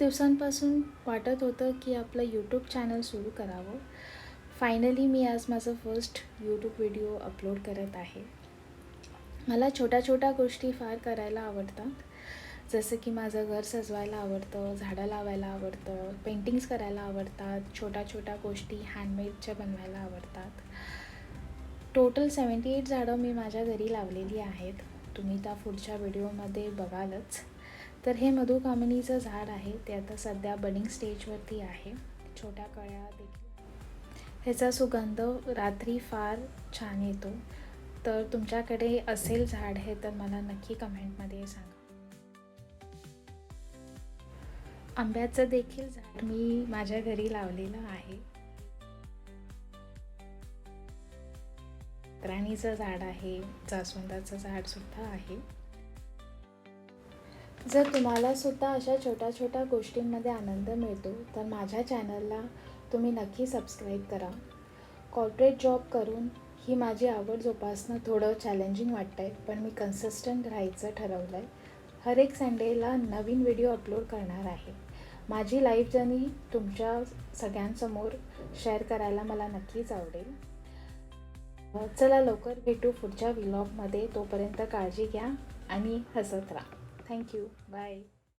दिवसांपासून वाटत होतं की आपलं यूट्यूब चॅनल सुरू करावं. फायनली मी आज माझं फर्स्ट यूट्यूब व्हिडिओ अपलोड करत आहे. मला छोट्या छोट्या गोष्टी फार करायला आवडतात. जसं की माझं घर सजवायला आवडतं, झाडं लावायला आवडतं, पेंटिंग्स करायला आवडतात, छोट्या छोट्या गोष्टी हँडमेडच्या बनवायला आवडतात. टोटल 78 झाडं मी माझ्या घरी लावलेली आहेत. तुम्ही त्या पुढच्या व्हिडिओमध्ये बघालच. तर हे मधुकामिनीचं झाड आहे. ते आता सध्या बडिंग स्टेजवरती आहे. छोट्या कळ्या देखील. ह्याचा सुगंध रात्री फार छान येतो. तर तुमच्याकडे असेल झाड हे तर मला नक्की कमेंटमध्ये सांगा. आंब्याचं देखील झाड मी माझ्या घरी लावलेलं आहे. राणीचं झाड आहे, जास्वंदाचं झाडसुद्धा आहे. जर तुम्हाला सुद्धा अशा छोट्या छोट्या गोष्टींमध्ये आनंद मिळतो तर माझ्या चॅनलला तुम्ही नक्की सबस्क्राईब करा. कॉर्पोरेट जॉब करून ही माझी आवड जोपासणं थोडं चॅलेंजिंग वाटतं आहे, पण मी कन्सिस्टंट राहायचं ठरवलं आहे. हर एक संडेला नवीन व्हिडिओ अपलोड करणार आहे. माझी लाईफ जर्नी तुमच्या सगळ्यांसमोर शेअर करायला मला नक्कीच आवडेल. चला लवकर भेटू पुढच्या व्लॉगमध्ये. तोपर्यंत काळजी घ्या आणि हसत राहा. थँक्यू. बाय.